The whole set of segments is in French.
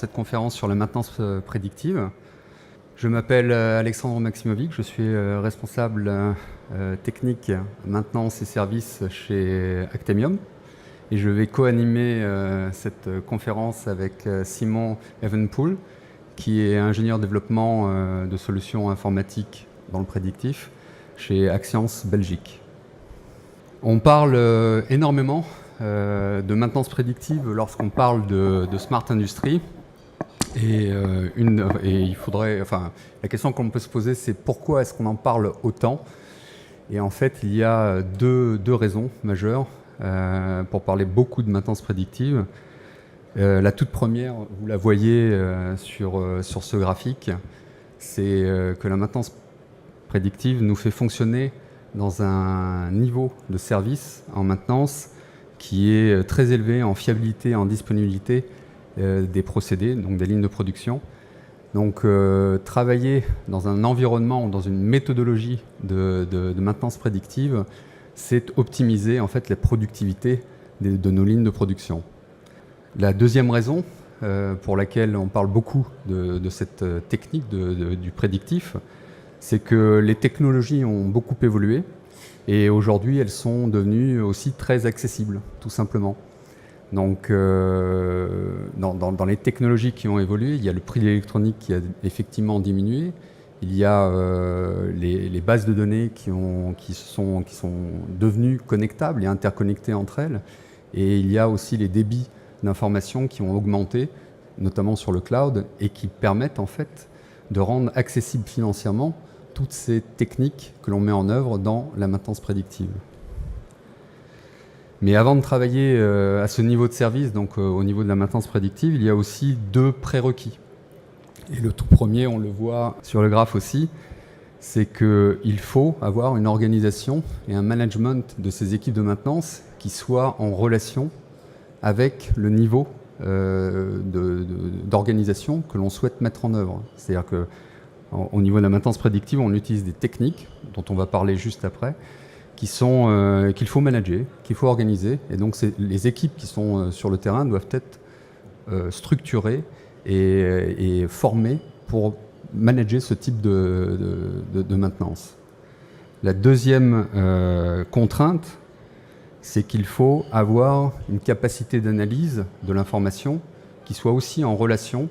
cette conférence sur la maintenance prédictive. Je m'appelle Alexandre Maximovic, je suis responsable technique, maintenance et services chez Actemium. Et je vais co-animer cette conférence avec Simon Evenpool, qui est ingénieur développement de solutions informatiques dans le prédictif chez Axians Belgique. On parle énormément de maintenance prédictive lorsqu'on parle de Smart Industry. Et la question qu'on peut se poser, c'est pourquoi est-ce qu'on en parle autant? Et en fait, il y a deux raisons majeures pour parler beaucoup de maintenance prédictive. La toute première, vous la voyez sur ce graphique, c'est que la maintenance prédictive nous fait fonctionner dans un niveau de service en maintenance qui est très élevé en fiabilité et en disponibilité des procédés, donc des lignes de production. Donc travailler dans un environnement ou dans une méthodologie de maintenance prédictive, c'est optimiser en fait la productivité de nos lignes de production. La deuxième raison pour laquelle on parle beaucoup de cette technique du prédictif, c'est que les technologies ont beaucoup évolué et aujourd'hui elles sont devenues aussi très accessibles, tout simplement. Donc dans les technologies qui ont évolué, il y a le prix de l'électronique qui a effectivement diminué, il y a les bases de données qui sont devenues connectables et interconnectées entre elles, et il y a aussi les débits d'informations qui ont augmenté, notamment sur le cloud, et qui permettent en fait de rendre accessibles financièrement toutes ces techniques que l'on met en œuvre dans la maintenance prédictive. Mais avant de travailler à ce niveau de service, donc au niveau de la maintenance prédictive, il y a aussi deux prérequis. Et le tout premier, on le voit sur le graphe aussi, c'est qu'il faut avoir une organisation et un management de ces équipes de maintenance qui soient en relation avec le niveau d'organisation que l'on souhaite mettre en œuvre. C'est-à-dire qu'au niveau de la maintenance prédictive, on utilise des techniques, dont on va parler juste après, qu'il faut manager, qu'il faut organiser. Et donc les équipes qui sont sur le terrain doivent être structurées et formées pour manager ce type de maintenance. La deuxième contrainte, c'est qu'il faut avoir une capacité d'analyse de l'information qui soit aussi en relation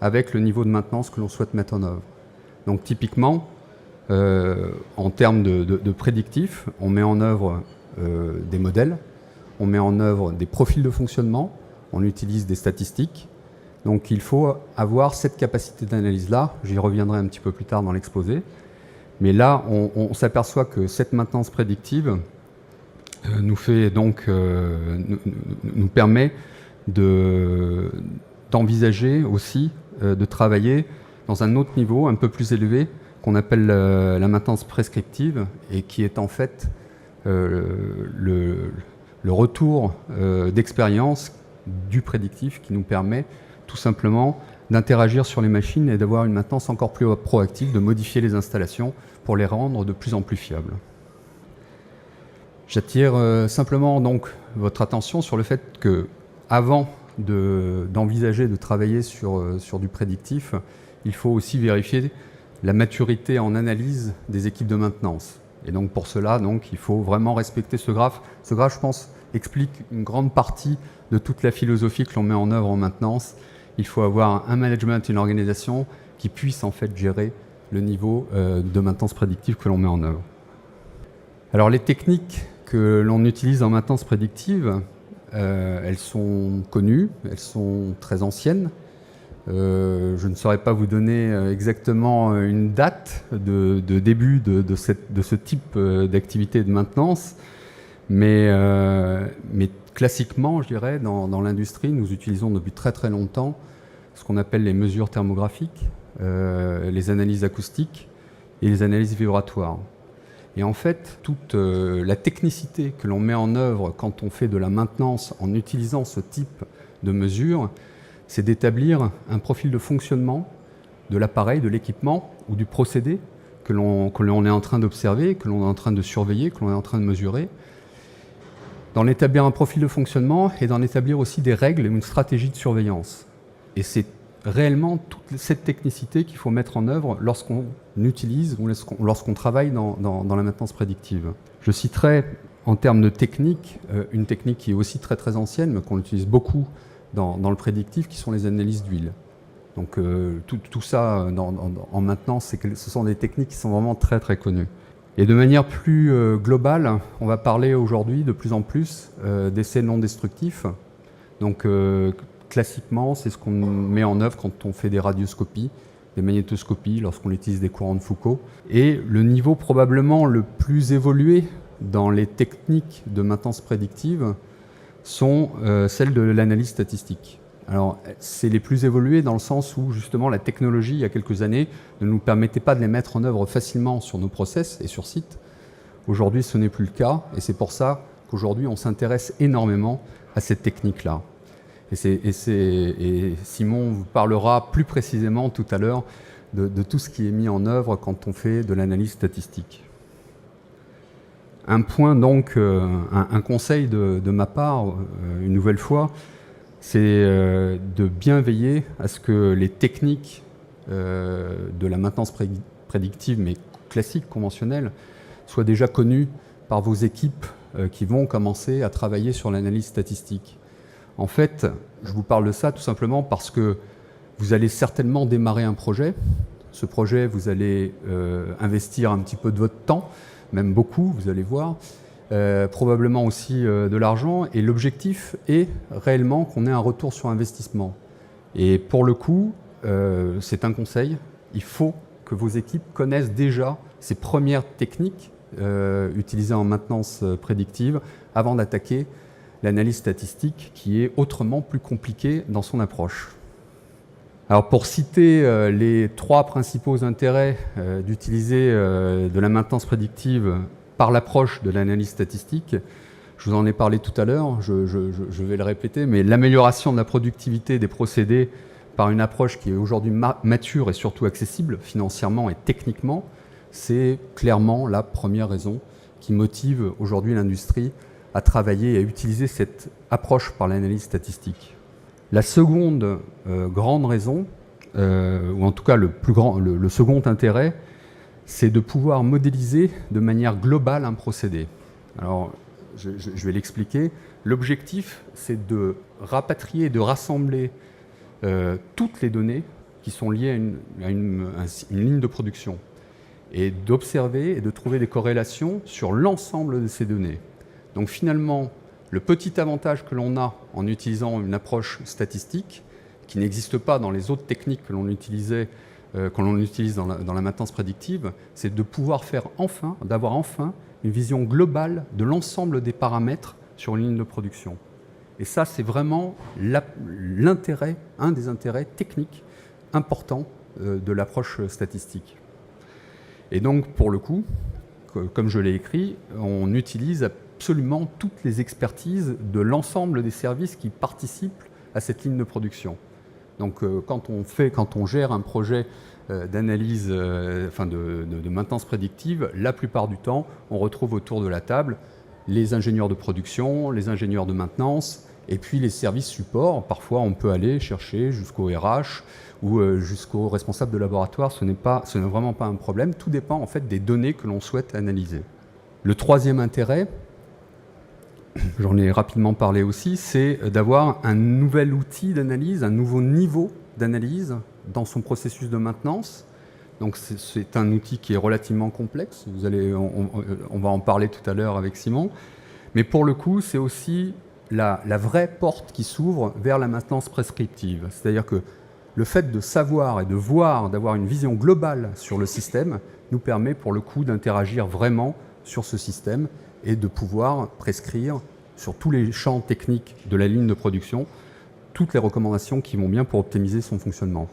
avec le niveau de maintenance que l'on souhaite mettre en œuvre. Donc typiquement, en termes de prédictif, on met en œuvre des modèles, on met en œuvre des profils de fonctionnement, on utilise des statistiques. Donc il faut avoir cette capacité d'analyse-là, j'y reviendrai un petit peu plus tard dans l'exposé. Mais là, on s'aperçoit que cette maintenance prédictive nous permet d'envisager aussi de travailler dans un autre niveau, un peu plus élevé, qu'on appelle la maintenance prescriptive, et qui est en fait le retour d'expérience du prédictif qui nous permet tout simplement d'interagir sur les machines et d'avoir une maintenance encore plus proactive, de modifier les installations pour les rendre de plus en plus fiables. J'attire simplement donc votre attention sur le fait que, avant d'envisager de travailler sur du prédictif, il faut aussi vérifier la maturité en analyse des équipes de maintenance. Et donc pour cela, il faut vraiment respecter ce graphe. Ce graphe, je pense, explique une grande partie de toute la philosophie que l'on met en œuvre en maintenance. Il faut avoir un management, une organisation qui puisse en fait gérer le niveau de maintenance prédictive que l'on met en œuvre. Alors les techniques que l'on utilise en maintenance prédictive, elles sont connues, elles sont très anciennes. Je ne saurais pas vous donner exactement une date de début de ce type d'activité de maintenance, mais classiquement, je dirais, dans l'industrie, nous utilisons depuis très très longtemps ce qu'on appelle les mesures thermographiques, les analyses acoustiques et les analyses vibratoires. Et en fait, toute la technicité que l'on met en œuvre quand on fait de la maintenance en utilisant ce type de mesures, c'est d'établir un profil de fonctionnement de l'appareil, de l'équipement ou du procédé que l'on est en train d'observer, que l'on est en train de surveiller, que l'on est en train de mesurer, d'en établir un profil de fonctionnement et d'en établir aussi des règles et une stratégie de surveillance. Et c'est réellement toute cette technicité qu'il faut mettre en œuvre lorsqu'on utilise ou lorsqu'on travaille dans la maintenance prédictive. Je citerai en termes de technique, une technique qui est aussi très très ancienne, mais qu'on utilise beaucoup dans le prédictif, qui sont les analyses d'huile. Donc tout ça en maintenance, ce sont des techniques qui sont vraiment très très connues. Et de manière plus globale, on va parler aujourd'hui de plus en plus d'essais non destructifs. Donc classiquement, c'est ce qu'on met en œuvre quand on fait des radioscopies, des magnétoscopies, lorsqu'on utilise des courants de Foucault. Et le niveau probablement le plus évolué dans les techniques de maintenance prédictive sont celles de l'analyse statistique. Alors, c'est les plus évolués dans le sens où, justement, la technologie, il y a quelques années, ne nous permettait pas de les mettre en œuvre facilement sur nos process et sur site. Aujourd'hui, ce n'est plus le cas, et c'est pour ça qu'aujourd'hui, on s'intéresse énormément à cette technique-là. Et Simon vous parlera plus précisément tout à l'heure de tout ce qui est mis en œuvre quand on fait de l'analyse statistique. Un point donc, un conseil de ma part, une nouvelle fois, c'est de bien veiller à ce que les techniques de la maintenance prédictive, mais classique, conventionnelle, soient déjà connues par vos équipes qui vont commencer à travailler sur l'analyse statistique. En fait, je vous parle de ça tout simplement parce que vous allez certainement démarrer un projet. Ce projet, vous allez investir un petit peu de votre temps, même beaucoup, vous allez voir. Probablement aussi de l'argent, et l'objectif est réellement qu'on ait un retour sur investissement. Et pour le coup, c'est un conseil, il faut que vos équipes connaissent déjà ces premières techniques utilisées en maintenance prédictive avant d'attaquer l'analyse statistique qui est autrement plus compliquée dans son approche. Alors pour citer les 3 principaux intérêts d'utiliser de la maintenance prédictive par l'approche de l'analyse statistique, je vous en ai parlé tout à l'heure, je vais le répéter, mais l'amélioration de la productivité des procédés par une approche qui est aujourd'hui mature et surtout accessible financièrement et techniquement, c'est clairement la première raison qui motive aujourd'hui l'industrie à travailler et à utiliser cette approche par l'analyse statistique. La seconde grande raison, ou en tout cas le second intérêt, c'est de pouvoir modéliser de manière globale un procédé. Alors, je vais l'expliquer. L'objectif, c'est de rapatrier, de rassembler toutes les données qui sont liées à une ligne de production et d'observer et de trouver des corrélations sur l'ensemble de ces données. Donc finalement, le petit avantage que l'on a en utilisant une approche statistique, qui n'existe pas dans les autres techniques que l'on utilise dans la maintenance prédictive, c'est de pouvoir d'avoir enfin une vision globale de l'ensemble des paramètres sur une ligne de production. Et ça, c'est vraiment l'intérêt, un des intérêts techniques importants de l'approche statistique. Et donc, pour le coup, comme je l'ai écrit, on utilise absolument toutes les expertises de l'ensemble des services qui participent à cette ligne de production. Donc quand on gère un projet d'analyse, de maintenance prédictive, la plupart du temps, on retrouve autour de la table les ingénieurs de production, les ingénieurs de maintenance, et puis les services support. Parfois, on peut aller chercher jusqu'au RH ou jusqu'au responsable de laboratoire. Ce n'est vraiment pas un problème. Tout dépend en fait des données que l'on souhaite analyser. Le troisième intérêt, j'en ai rapidement parlé aussi, c'est d'avoir un nouvel outil d'analyse, un nouveau niveau d'analyse dans son processus de maintenance. Donc c'est un outil qui est relativement complexe, on va en parler tout à l'heure avec Simon, mais pour le coup c'est aussi la vraie porte qui s'ouvre vers la maintenance prescriptive. C'est-à-dire que le fait de savoir et de voir, d'avoir une vision globale sur le système nous permet pour le coup d'interagir vraiment sur ce système et de pouvoir prescrire sur tous les champs techniques de la ligne de production toutes les recommandations qui vont bien pour optimiser son fonctionnement.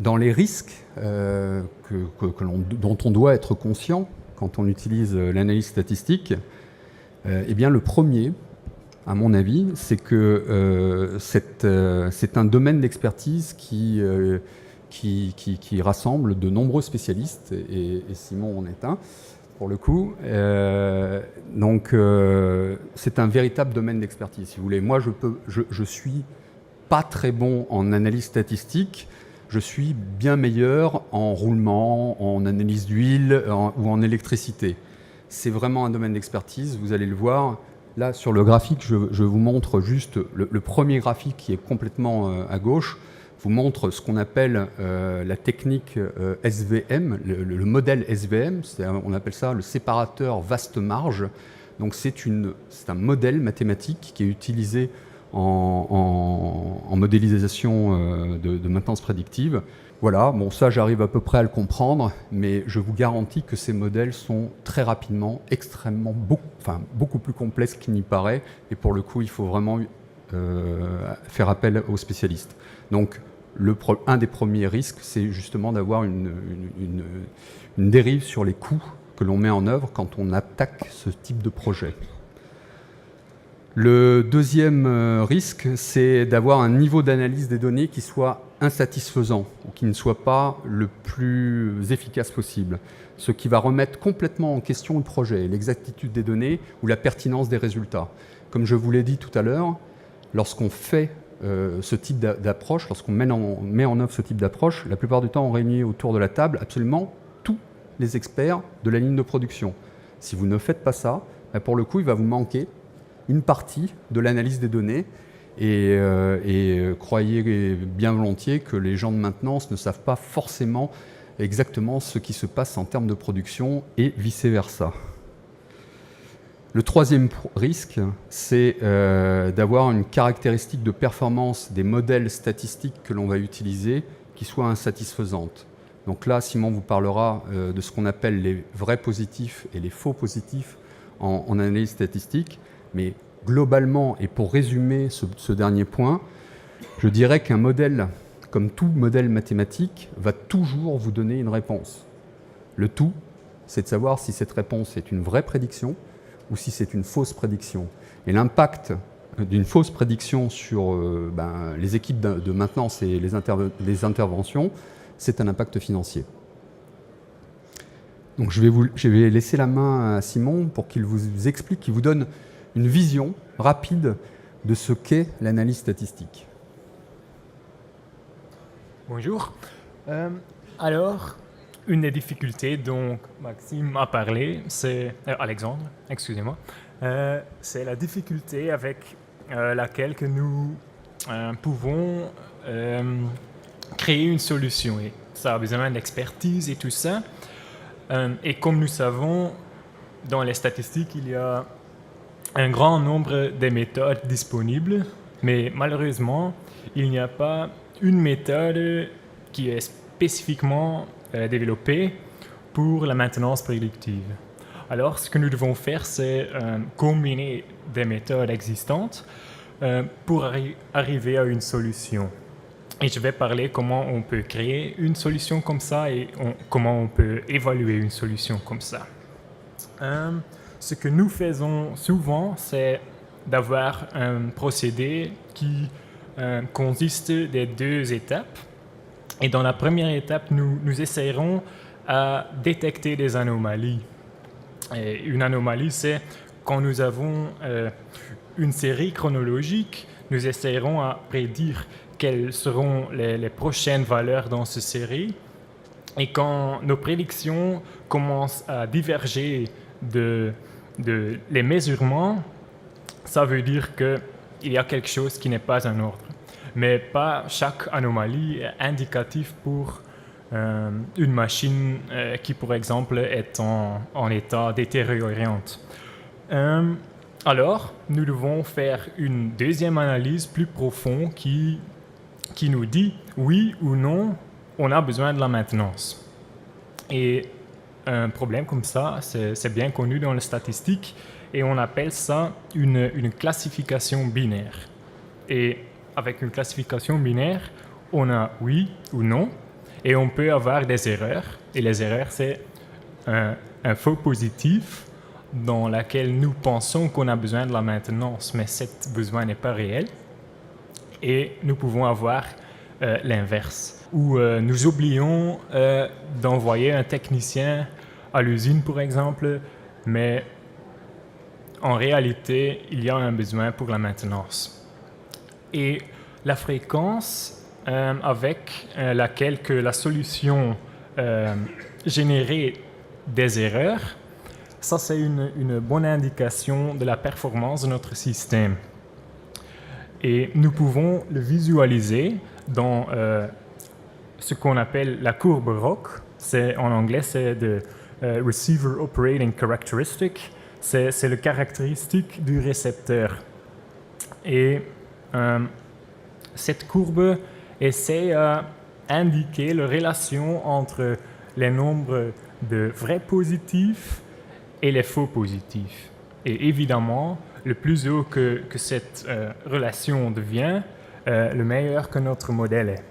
Dans les risques dont on doit être conscient quand on utilise l'analyse statistique, eh bien le premier, à mon avis, c'est que c'est un domaine d'expertise qui rassemble de nombreux spécialistes, et Simon en est un, pour le coup. Donc c'est un véritable domaine d'expertise, si vous voulez. Moi, je suis pas très bon en analyse statistique, je suis bien meilleur en roulement, en analyse d'huile ou en électricité. C'est vraiment un domaine d'expertise, vous allez le voir. Là, sur le graphique, je vous montre juste le premier graphique qui est complètement à gauche, vous montre ce qu'on appelle la technique SVM, le modèle SVM, on appelle ça le séparateur vaste marge. Donc c'est un modèle mathématique qui est utilisé en modélisation de maintenance prédictive. Voilà, bon ça j'arrive à peu près à le comprendre, mais je vous garantis que ces modèles sont très rapidement, extrêmement, beaucoup plus complexes qu'il n'y paraît, et pour le coup il faut vraiment faire appel aux spécialistes. Donc un des premiers risques, c'est justement d'avoir une dérive sur les coûts que l'on met en œuvre quand on attaque ce type de projet. Le deuxième risque, c'est d'avoir un niveau d'analyse des données qui soit insatisfaisant ou qui ne soit pas le plus efficace possible, ce qui va remettre complètement en question le projet, l'exactitude des données ou la pertinence des résultats. Comme je vous l'ai dit tout à l'heure, lorsqu'on fait ce type d'approche, lorsqu'on met en œuvre ce type d'approche, la plupart du temps on réunit autour de la table absolument tous les experts de la ligne de production. Si vous ne faites pas ça, pour le coup il va vous manquer une partie de l'analyse des données et croyez bien volontiers que les gens de maintenance ne savent pas forcément exactement ce qui se passe en termes de production et vice-versa. Le troisième risque, c'est d'avoir une caractéristique de performance des modèles statistiques que l'on va utiliser qui soit insatisfaisante. Donc là, Simon vous parlera de ce qu'on appelle les vrais positifs et les faux positifs en analyse statistique. Mais globalement, et pour résumer ce dernier point, je dirais qu'un modèle, comme tout modèle mathématique, va toujours vous donner une réponse. Le tout, c'est de savoir si cette réponse est une vraie prédiction ou si c'est une fausse prédiction. Et l'impact d'une fausse prédiction sur les équipes de maintenance et les interventions, c'est un impact financier. Donc je vais laisser la main à Simon pour qu'il vous explique, qu'il vous donne une vision rapide de ce qu'est l'analyse statistique. Bonjour. Alors, une des difficultés dont Maxime a parlé, c'est Alexandre, excusez-moi, c'est la difficulté avec laquelle que nous pouvons créer une solution. Et ça a besoin d'expertise et tout ça. Et comme nous savons, dans les statistiques, il y a un grand nombre de méthodes disponibles, mais malheureusement, il n'y a pas une méthode qui est spécifiquement développée pour la maintenance prédictive. Alors, ce que nous devons faire, c'est combiner des méthodes existantes pour arriver à une solution. Et je vais parler comment on peut créer une solution comme ça et comment on peut évaluer une solution comme ça. Ce que nous faisons souvent, c'est d'avoir un procédé qui consiste des deux étapes. Et dans la première étape, nous essayerons à détecter des anomalies. Et une anomalie, c'est quand nous avons une série chronologique, nous essayerons à prédire quelles seront les prochaines valeurs dans cette série. Et quand nos prédictions commencent à diverger de les mesurements, ça veut dire qu'il y a quelque chose qui n'est pas en ordre. Mais pas chaque anomalie est indicative pour une machine qui, par exemple, est en état détériorant. Alors, nous devons faire une deuxième analyse plus profonde qui nous dit oui ou non, on a besoin de la maintenance. Et un problème comme ça, c'est bien connu dans les statistiques et on appelle ça une classification binaire. Et avec une classification binaire, on a oui ou non et on peut avoir des erreurs. Et les erreurs, c'est un faux positif dans lequel nous pensons qu'on a besoin de la maintenance, mais ce besoin n'est pas réel. Et nous pouvons avoir l'inverse, où nous oublions d'envoyer un technicien à l'usine, par exemple, mais en réalité, il y a un besoin pour la maintenance. Et la fréquence avec laquelle que la solution générait des erreurs, ça c'est une bonne indication de la performance de notre système. Et nous pouvons le visualiser dans ce qu'on appelle la courbe ROC. En anglais, c'est de Receiver Operating Characteristic. C'est le caractéristique du récepteur. Et cette courbe essaie d'indiquer la relation entre les nombres de vrais positifs et les faux positifs. Et évidemment, le plus haut que cette relation devient, le meilleur que notre modèle est.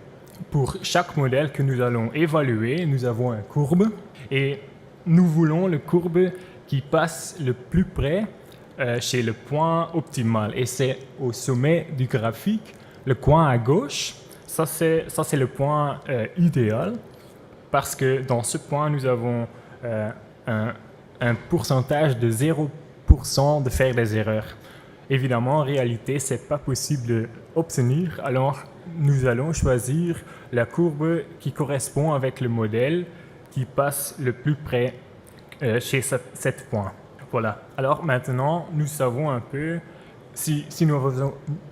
Pour chaque modèle que nous allons évaluer, nous avons une courbe et nous voulons la courbe qui passe le plus près chez le point optimal. Et c'est au sommet du graphique, le coin à gauche. Ça, c'est le point idéal parce que dans ce point, nous avons un pourcentage de 0% de faire des erreurs. Évidemment, en réalité, ce n'est pas possible d'obtenir, alors nous allons choisir la courbe qui correspond avec le modèle qui passe le plus près chez cet point. Voilà. Alors maintenant, nous savons un peu, si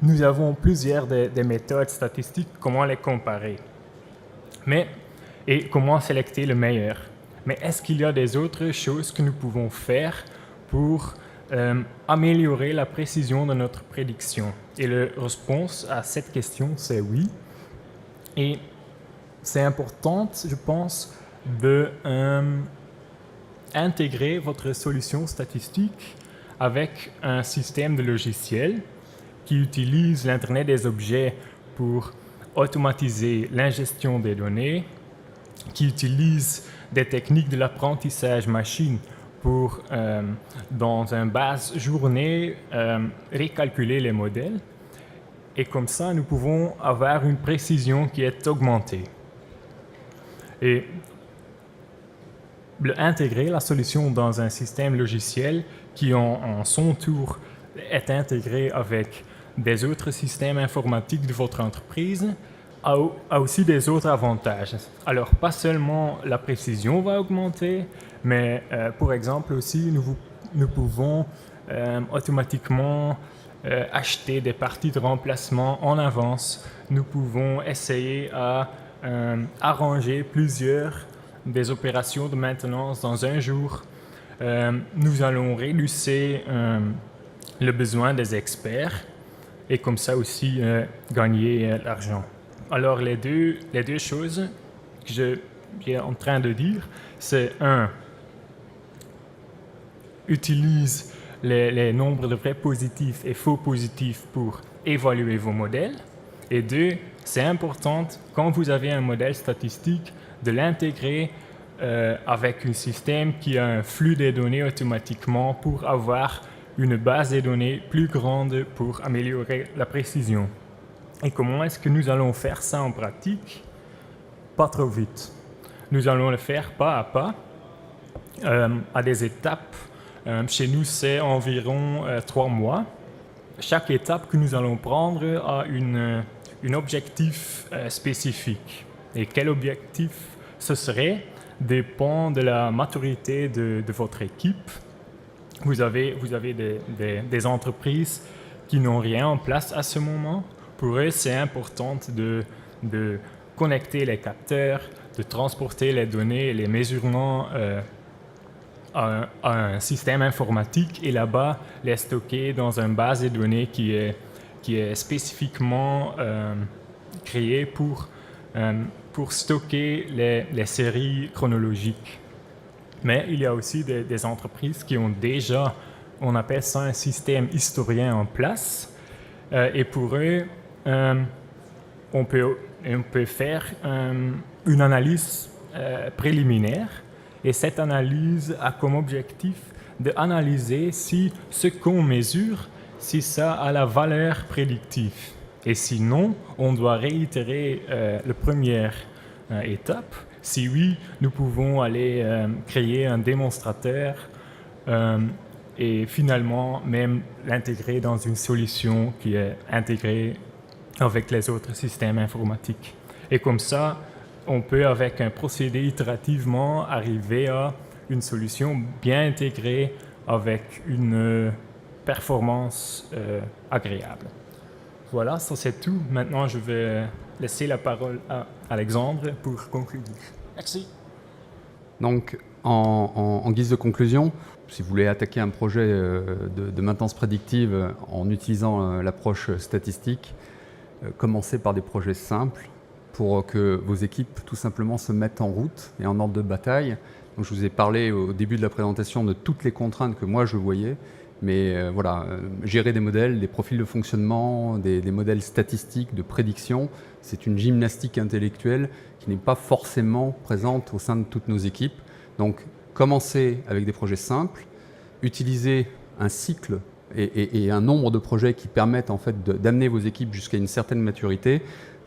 nous avons plusieurs des méthodes statistiques, comment les comparer. Et comment sélectionner le meilleur. Mais est-ce qu'il y a des autres choses que nous pouvons faire pour améliorer la précision de notre prédiction? Et la réponse à cette question, c'est oui. Et c'est important, je pense, de intégrer votre solution statistique avec un système de logiciel qui utilise l'Internet des objets pour automatiser l'ingestion des données, qui utilise des techniques de l'apprentissage machine pour, dans une base journée, récalculer les modèles. Et comme ça, nous pouvons avoir une précision qui est augmentée. Et intégrer la solution dans un système logiciel qui, en son tour, est intégré avec des autres systèmes informatiques de votre entreprise, a aussi des autres avantages. Alors, pas seulement la précision va augmenter, mais pour exemple aussi, nous pouvons automatiquement acheter des parties de remplacement en avance. Nous pouvons essayer à arranger plusieurs des opérations de maintenance dans un jour. Nous allons réduire le besoin des experts et comme ça aussi gagner l'argent. Alors les deux choses que je suis en train de dire, c'est utilise les nombres de vrais positifs et faux positifs pour évaluer vos modèles. Et deux, c'est important quand vous avez un modèle statistique de l'intégrer avec un système qui a un flux des données automatiquement pour avoir une base de données plus grande pour améliorer la précision. Et comment est-ce que nous allons faire ça en pratique? Pas trop vite. Nous allons le faire pas à pas, à des étapes. Chez nous, c'est environ 3 mois. Chaque étape que nous allons prendre a un objectif spécifique. Et quel objectif ce serait dépend de la maturité de votre équipe. Vous avez des entreprises qui n'ont rien en place à ce moment. Pour eux, c'est important de connecter les capteurs, de transporter les données et les mesurements à un système informatique et là-bas, les stocker dans une base de données qui est spécifiquement créée pour stocker les séries chronologiques. Mais il y a aussi des entreprises qui ont déjà, on appelle ça un système historien en place. Et pour eux, on peut faire une analyse préliminaire. Et cette analyse a comme objectif d'analyser si ce qu'on mesure, si ça a la valeur prédictive. Et sinon, on doit réitérer la première étape. Si oui, nous pouvons aller créer un démonstrateur et finalement même l'intégrer dans une solution qui est intégrée avec les autres systèmes informatiques. Et comme ça, on peut, avec un procédé itérativement, arriver à une solution bien intégrée avec une performance agréable. Voilà, ça c'est tout. Maintenant, je vais laisser la parole à Alexandre pour conclure. Merci. Donc, en guise de conclusion, si vous voulez attaquer un projet de maintenance prédictive en utilisant l'approche statistique, commencez par des projets simples pour que vos équipes tout simplement se mettent en route et en ordre de bataille. Donc, je vous ai parlé au début de la présentation de toutes les contraintes que moi je voyais, mais voilà, gérer des modèles, des profils de fonctionnement, des modèles statistiques de prédiction, c'est une gymnastique intellectuelle qui n'est pas forcément présente au sein de toutes nos équipes. Donc, commencez avec des projets simples, utilisez un cycle et un nombre de projets qui permettent en fait d'amener vos équipes jusqu'à une certaine maturité.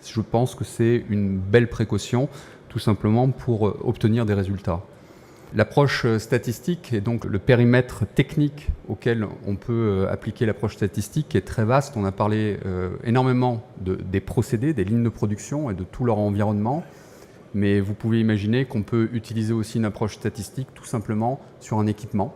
Je pense que c'est une belle précaution, tout simplement pour obtenir des résultats. L'approche statistique et donc le périmètre technique auquel on peut appliquer l'approche statistique est très vaste. On a parlé énormément des procédés, des lignes de production et de tout leur environnement. Mais vous pouvez imaginer qu'on peut utiliser aussi une approche statistique tout simplement sur un équipement,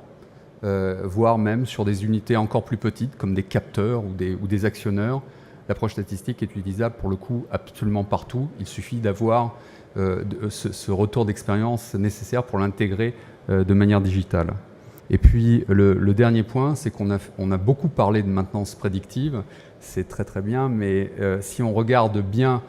voire même sur des unités encore plus petites comme des capteurs ou des actionneurs. L'approche statistique est utilisable pour le coup absolument partout. Il suffit d'avoir ce retour d'expérience nécessaire pour l'intégrer de manière digitale. Et puis le dernier point, c'est qu'on a beaucoup parlé de maintenance prédictive. C'est très très bien, mais si on regarde bien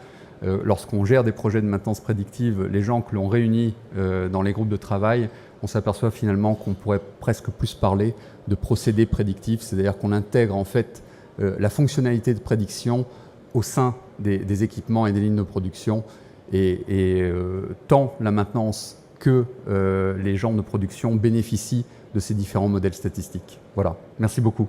lorsqu'on gère des projets de maintenance prédictive, les gens que l'on réunit dans les groupes de travail, on s'aperçoit finalement qu'on pourrait presque plus parler de procédés prédictifs, c'est-à-dire qu'on intègre en fait la fonctionnalité de prédiction au sein des équipements et des lignes de production et tant la maintenance que les gens de production bénéficient de ces différents modèles statistiques. Voilà, merci beaucoup.